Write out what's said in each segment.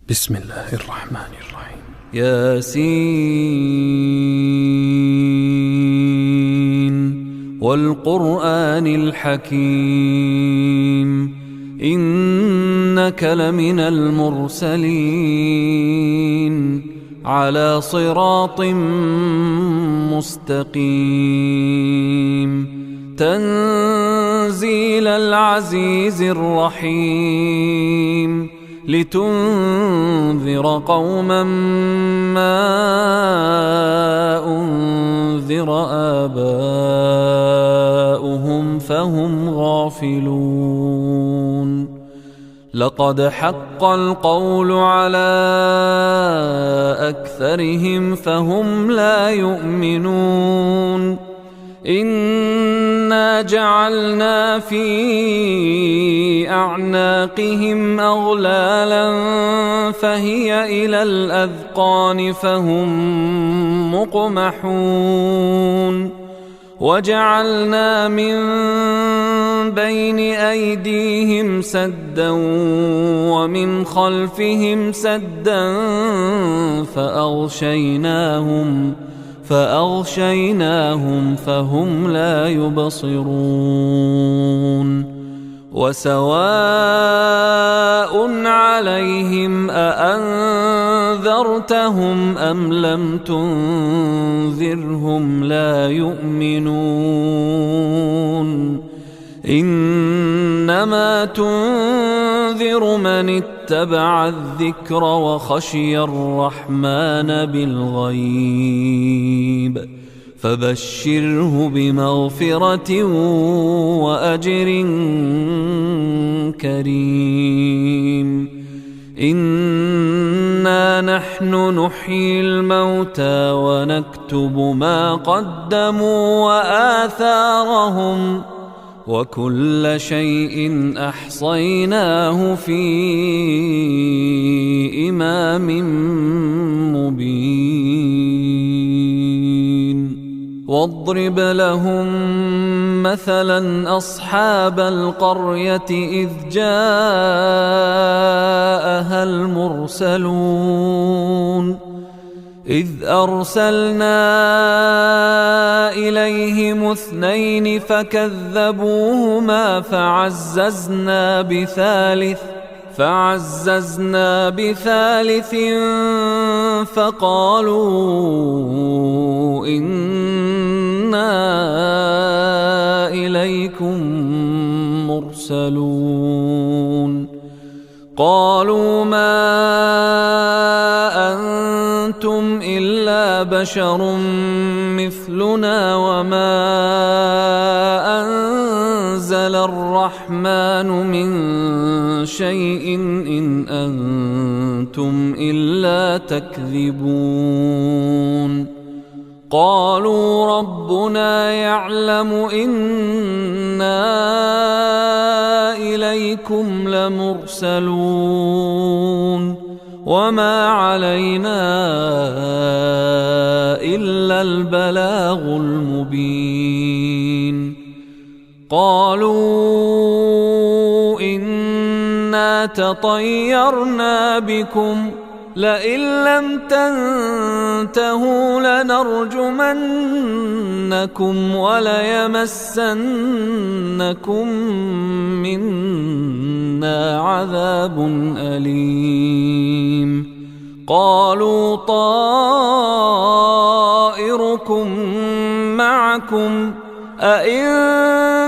بسم الله الرحمن الرحيم. ياسين والقرآن الحكيم إنك لمن المرسلين على صراط مستقيم تنزيل العزيز الرحيم لتنذر قوما ما أنذر آباؤهم فهم غافلون لقد حق القول على أكثرهم فهم لا يؤمنون إنا جعلنا في أعناقهم أغلالا فهي إلى الأذقان فهم مقمحون وجعلنا من بين أيديهم سدا ومن خلفهم سدا فأغشيناهم فهم لا يبصرون وسواء عليهم أأنذرتهم أم لم تنذرهم لا يؤمنون إنما تنذر من اتبع الذكر وخشي الرحمن بالغيب فبشره بمغفرة وأجر كريم إنا نحن نحيي الموتى ونكتب ما قدموا وآثارهم وكل شيء أحصيناه في إمام مبين واضرب لهم مثلا أصحاب القرية إذ جاءها المرسلون إذ أرسلنا إليهم 2 فكذبوهما فعززنا بثالث فقالوا إنا إليكم مرسلون قالوا ما أنتم إلا بشر مثلنا وما أنزل الرحمن من شيء إن أنتم إلا تكذبون قالوا ربنا يعلم إنا إليكم لمرسلون وما علينا إلا البلاغ المبين قالوا إنا تطيرنا بكم لئن لم تنتهوا لنرجمنكم وليمسنكم منا عذاب أليم قالوا طائركم معكم أئن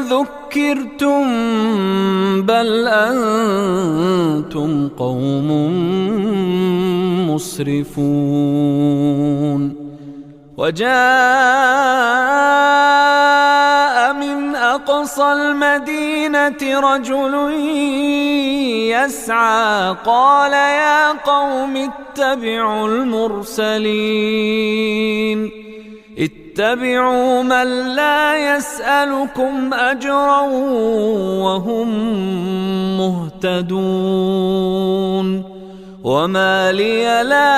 ذكرتم بل أنتم قوم مسرفون وجاء من أقصى المدينة رجل يسعى قال يا قوم اتبعوا المرسلين اتبعوا من لا يسألكم أجرا وهم مهتدون وما لي لا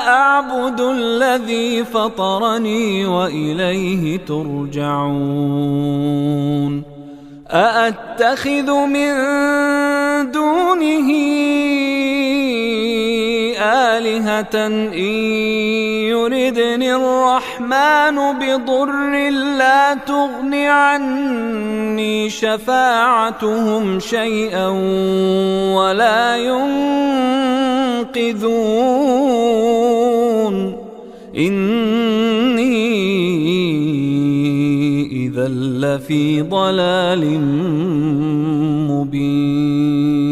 أعبد الذي فطرني وإليه ترجعون أأتخذ من دونه آلهة إن يردني الرحمن بضر لا تغن عني شفاعتهم شيئا ولا ينقذون إني إذا لفي ضلال مبين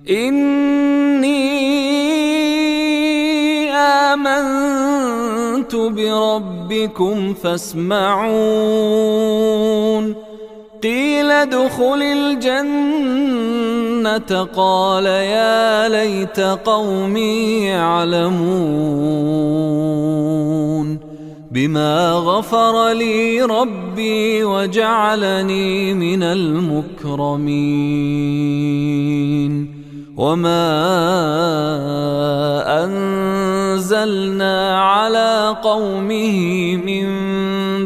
إني آمنت بربكم فاسمعون قيل ادخل الجنة قال يا ليت قومي يعلمون بما غفر لي ربي وجعلني من المكرمين وما أنزلنا على قومه من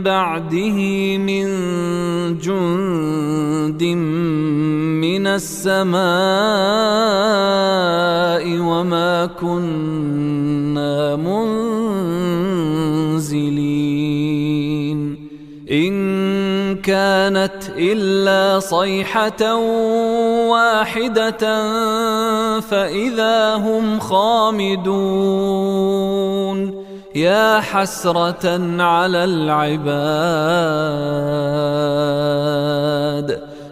بعده من جند من السماء وما كنا منزلين إن كانت إلا صيحة واحدة فإذا هم خامدون يا حسرة على العباد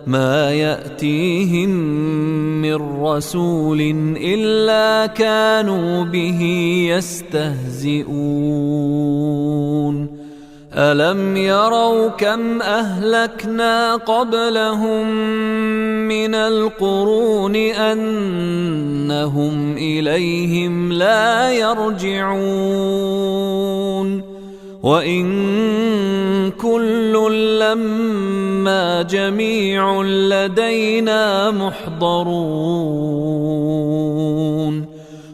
ما يأتيهم من رسول إلا كانوا به يستهزئون ألم يروا كم أهلكنا قبلهم من القرون أنهم إليهم لا يرجعون وإن كل لما جميع لدينا محضرون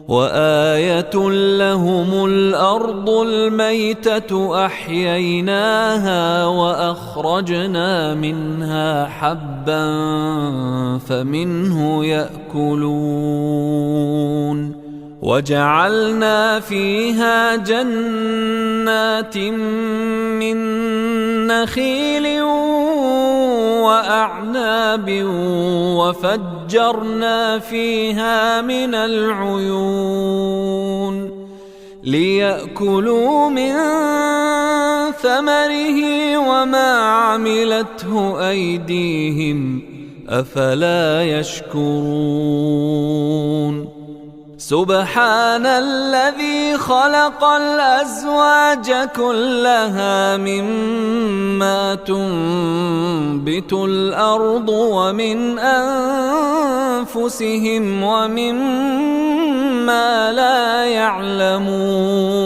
وآية لهم الأرض الميتة أحييناها وأخرجنا منها حبا فمنه يأكلون وجعلنا فيها جنات من نخيل وأعناب وفجرنا فيها من العيون ليأكلوا من ثمره وما عملته أيديهم أفلا يشكرون سبحان الذي خلق الأزواج كلها مما تنبت الأرض ومن أنفسهم ومما لا يعلمون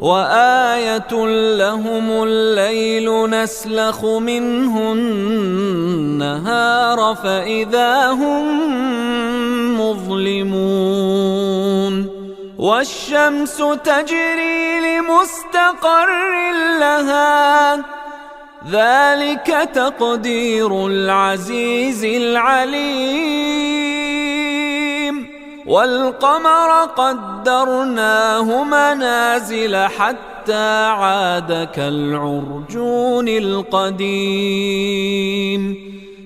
وآية لهم الليل نسلخ منه النهار فإذا هم مظلمون والشمس تجري لمستقر لها ذلك تقدير العزيز العليم والقمر قدرناه منازل حتى عاد كالعرجون القديم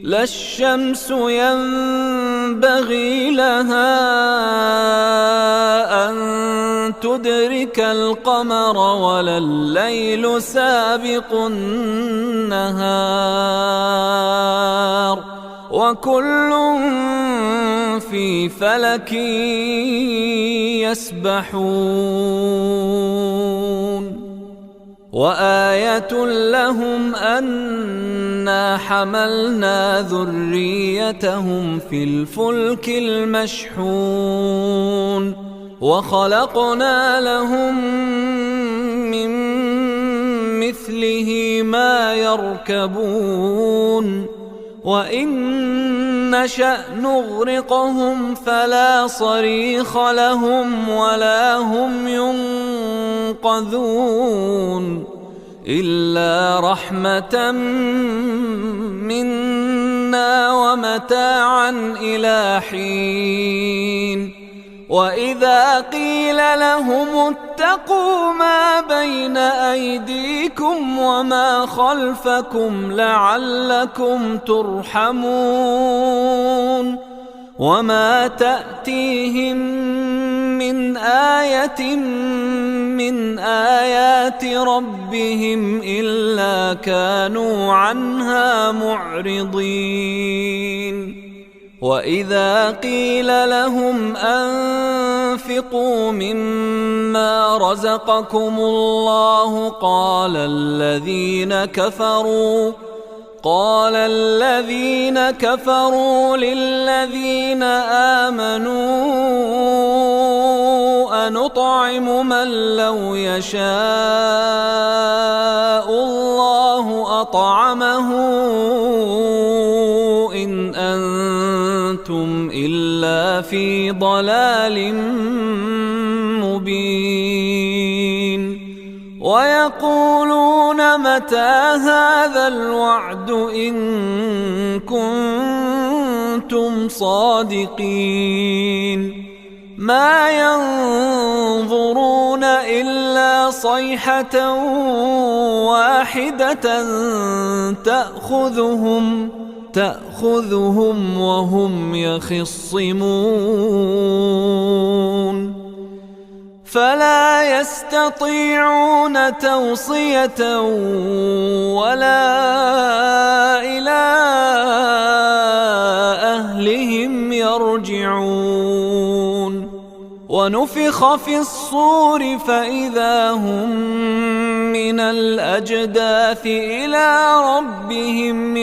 لا الشمس ينبغي لها أن تدرك القمر ولا الليل سابق النهار وكل في فلك يسبحون وآية لهم أنا حملنا ذريتهم في الفلك المشحون وخلقنا لهم من مثله ما يركبون وإن نشأ نغرقهم فلا صريخ لهم ولا هم ينقذون إلا رحمة منا ومتاعا إلى حين وإذا قيل لهم اتقوا ما بين أيديكم وما خلفكم لعلكم ترحمون وما تأتيهم من آية من آيات ربهم إلا كانوا عنها معرضين وإذا قيل لهم أنفقوا مما رزقكم الله قال الذين كفروا للذين آمنوا أنطعم من لو يشاء الله أطعمه إن أنتم إلا في ضلال مبين ويقولون متى هذا الوعد إن كنتم صادقين ما ينظرون إلا صيحة واحدة تأخذهم وهم يخصمون فلا يستطيعون توصية ولا إلى أهلهم يرجعون ونفخ في الصور فإذا هم من الأجداث إلى ربهم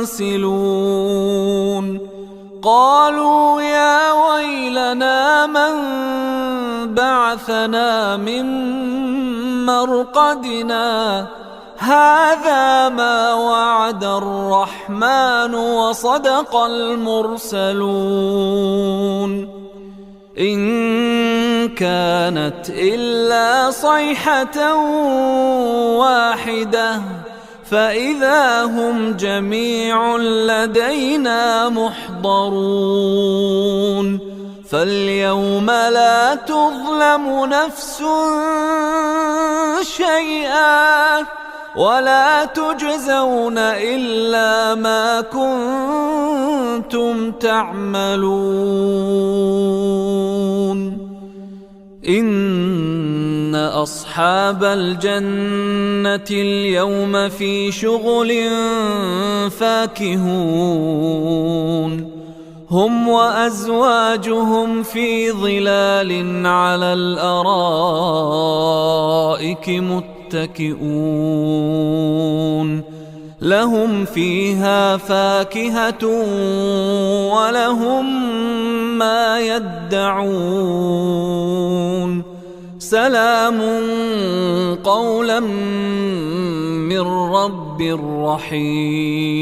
ينسلون قالوا يا ويلنا من بعثنا من مرقدنا هذا ما وعد الرحمن وصدق المرسلون إن كانت إلا صيحة واحدة فإذا هم جميع لدينا محضرون فاليوم لا تظلم نفس شيئا ولا تجزون إلا ما كنتم تعملون إن أصحاب الجنة اليوم في شغل فاكهون هم وأزواجهم في ظلال على الأرائك متكئون لهم فيها فاكهة ولهم ما يدعون سلام قولا من رب رحيم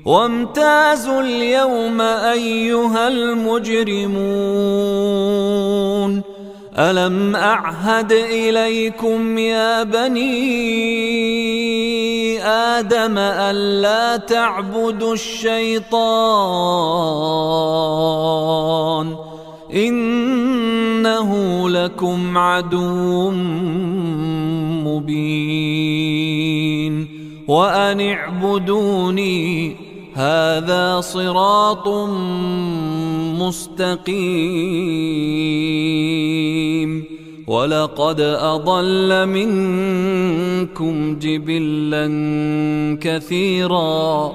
وامتازوا اليوم أيها المجرمون ألم أعهد إليكم يا بني آدم ألا تعبدوا الشيطان إنه لكم عدو مبين وأن اعبدوني هذا صراط مستقيم ولقد أضل منكم جبلا كثيرا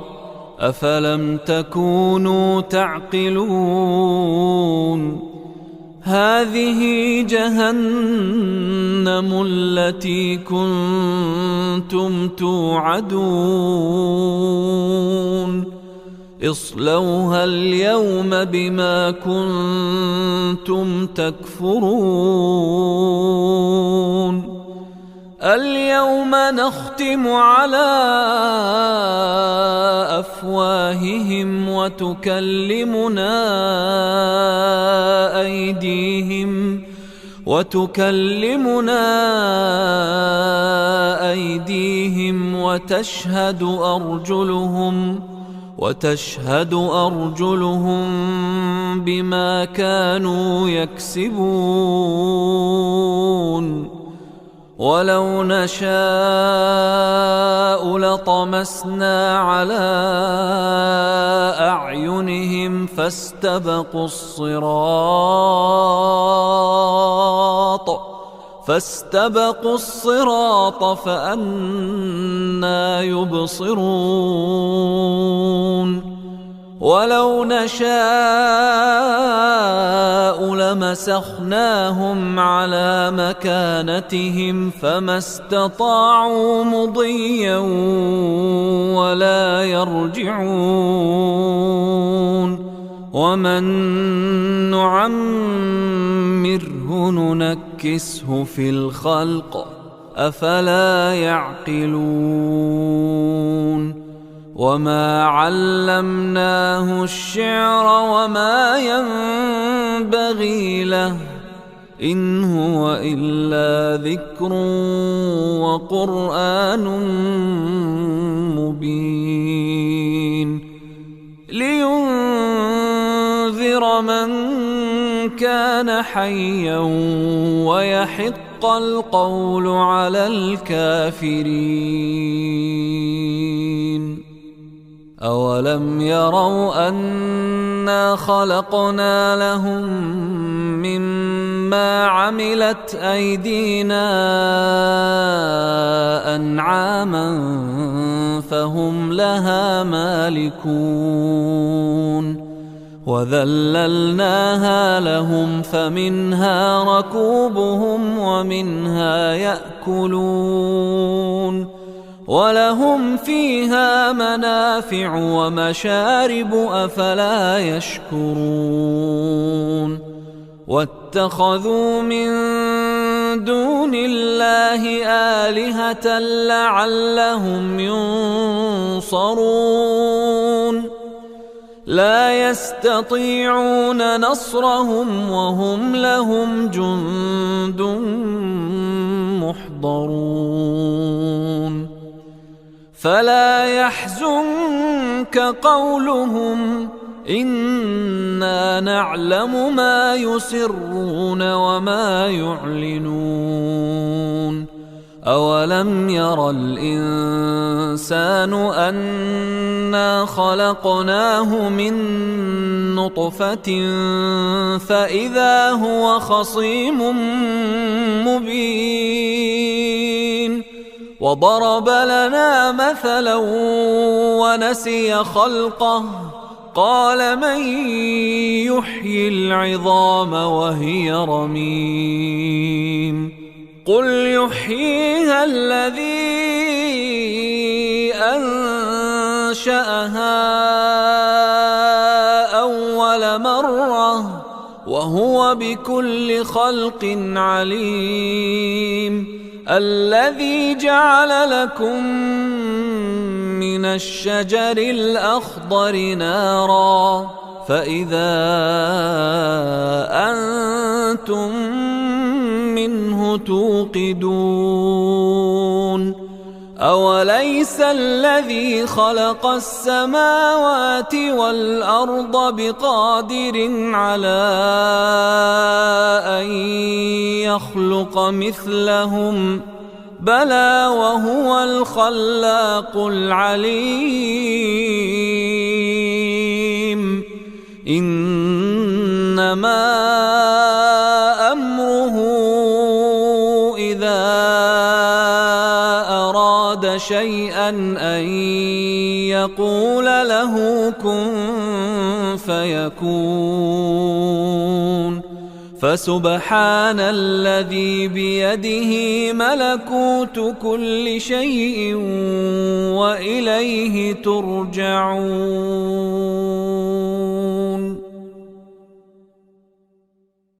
أفلم تكونوا تعقلون هذه جهنم التي كنتم توعدون اصلوها اليوم بما كنتم تكفرون اليوم نختم على أفواههم وتكلمنا أيديهم وتشهد أرجلهم وتشهد أرجلهم بما كانوا يكسبون ولو نشاء لطمسنا على أعينهم فاستبقوا الصراط فأنى يبصرون ولو نشاء لمسخناهم على مكانتهم فما استطاعوا مضيا ولا يرجعون ومن نعمره ننكسه في الخلق أفلا يعقلون وما علمناه الشعر وما ينبغي له إن هو إلا ذكر وقرآن مبين لينذر من كان حيا ويحق القول على الكافرين أولم يروا أنا خلقنا لهم مما عملت أيدينا أنعاما فهم لها مالكون وذللناها لهم فمنها ركوبهم ومنها يأكلون ولهم فيها منافع ومشارب أفلا يشكرون واتخذوا من دون الله آلهة لعلهم ينصرون لا يستطيعون نصرهم وهم لهم جند محضرون فلا يحزنك قولهم إنا نعلم ما يسرون وما يعلنون أولم ير الإنسان أنا خلقناه من نطفة فإذا هو خصيم مبين وضرب لنا مثلا ونسي خلقه قال من يحيي العظام وهي رميم قل يحييها الذي أنشأها أول مرة وهو بكل خلق عليم الذي جعل لكم من الشجر الأخضر نارا فإذا أنتم منه توقدون أوليس الذي خلق السماوات والأرض بقادر على أن يخلق مثلهم بلى وهو الخلاق العليم إنما أمره إذا أراد شيئا أن يقول له كن فيكون فسبحان الذي بيده ملكوت كل شيء وإليه ترجعون